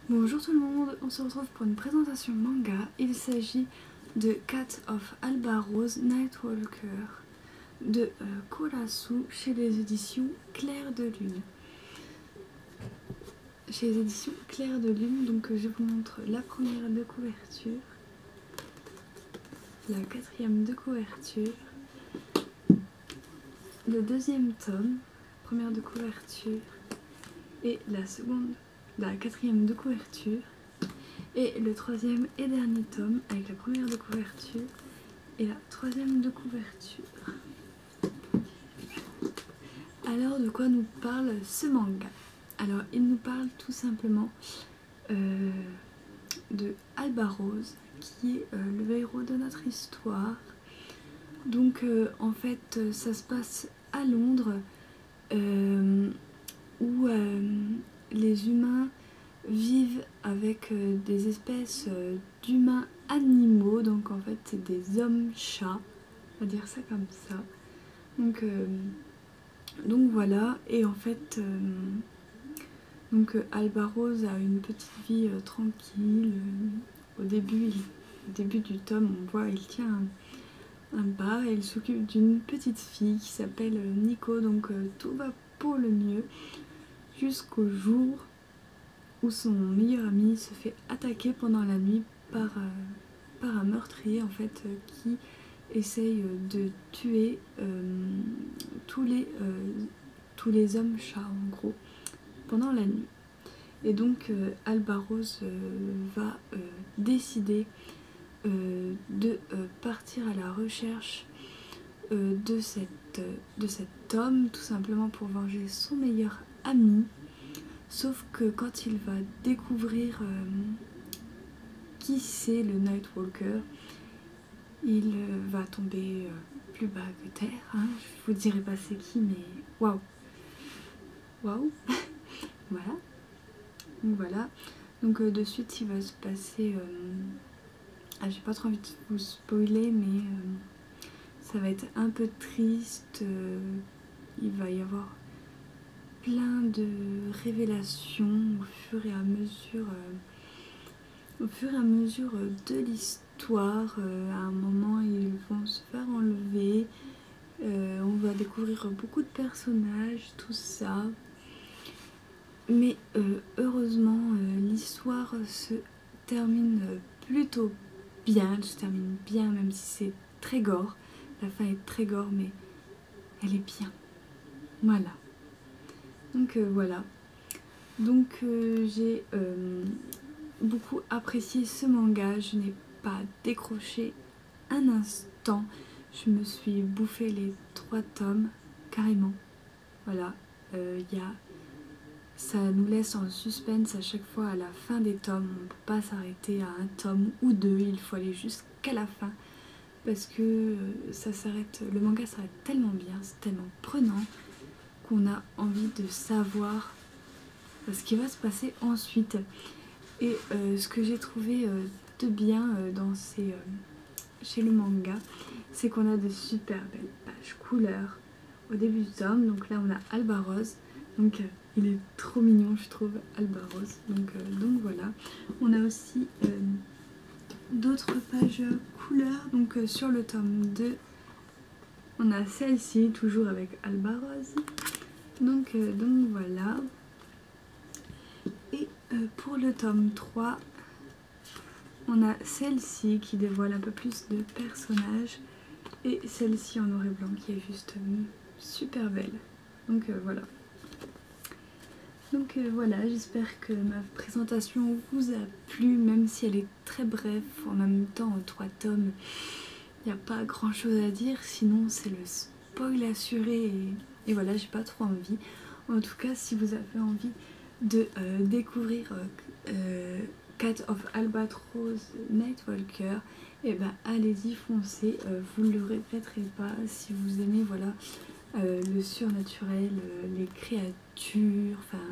Bonjour tout le monde, on se retrouve pour une présentation manga. Il s'agit de Cat of Albarose Nightwalker de Kurasu chez les éditions Clair de Lune. Chez les éditions Clair de Lune, donc je vous montre la première de couverture, la quatrième de couverture, le deuxième tome, première de couverture, et la seconde, la quatrième de couverture, et le troisième et dernier tome avec la première de couverture et la troisième de couverture. Alors de quoi nous parle ce manga? Alors il nous parle tout simplement de Albarose qui est le héros de notre histoire. Donc en fait ça se passe à Londres où les humains vivent avec des espèces d'humains animaux, donc en fait c'est des hommes-chats, on va dire ça comme ça. Donc voilà, et en fait Albarose a une petite vie tranquille. Au début du tome, on voit il tient un bar et il s'occupe d'une petite fille qui s'appelle Nico, donc tout va pour le mieux jusqu'au jour où son meilleur ami se fait attaquer pendant la nuit par un meurtrier en fait qui essaye de tuer tous les hommes chats en gros pendant la nuit. Et donc Albarose va décider de partir à la recherche de cet homme, tout simplement pour venger son meilleur ami. Sauf que quand il va découvrir qui c'est le Nightwalker, il va tomber plus bas que terre. Hein. Je vous dirai pas c'est qui, mais waouh, waouh. Voilà. Donc voilà. Donc de suite il va se passer. J'ai pas trop envie de vous spoiler, mais ça va être un peu triste. Il va y avoir plein de révélations au fur et à mesure de l'histoire. À un moment ils vont se faire enlever, on va découvrir beaucoup de personnages, tout ça, mais heureusement l'histoire se termine plutôt bien. Elle se termine bien même si c'est très gore, la fin est très gore, mais elle est bien, voilà. Donc voilà, donc j'ai beaucoup apprécié ce manga, je n'ai pas décroché un instant, je me suis bouffé les 3 tomes carrément, voilà. Ça nous laisse en suspense à chaque fois à la fin des tomes, on ne peut pas s'arrêter à un tome ou 2, il faut aller jusqu'à la fin parce que ça s'arrête, le manga s'arrête tellement bien, c'est tellement prenant qu'on a envie de savoir ce qui va se passer ensuite. Et ce que j'ai trouvé de bien chez le manga, c'est qu'on a de super belles pages couleurs au début du tome. Donc là on a Albarose, donc il est trop mignon je trouve, Albarose. Donc voilà, on a aussi d'autres pages couleurs. Donc sur le tome 2 on a celle-ci toujours avec Albarose. Donc voilà. Et pour le tome 3, on a celle-ci qui dévoile un peu plus de personnages et celle-ci en noir et blanc qui est juste super belle. Donc voilà. Donc voilà, j'espère que ma présentation vous a plu, même si elle est très brève. En même temps, en 3 tomes, il n'y a pas grand chose à dire, sinon c'est le spoil assuré et voilà, j'ai pas trop envie. En tout cas, si vous avez envie de découvrir Cat of Albarose Nightwalker, et ben allez-y, foncez, vous ne le regretterez pas si vous aimez voilà le surnaturel, les créatures, enfin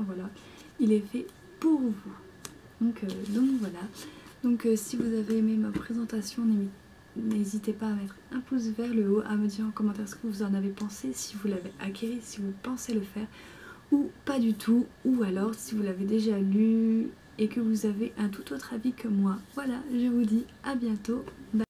voilà, il est fait pour vous. Donc voilà, donc si vous avez aimé ma présentation, n'hésitez pas à mettre un pouce vers le haut, à me dire en commentaire ce que vous en avez pensé, si vous l'avez acquéri, si vous pensez le faire ou pas du tout, ou alors si vous l'avez déjà lu et que vous avez un tout autre avis que moi. Voilà, je vous dis à bientôt. Bye.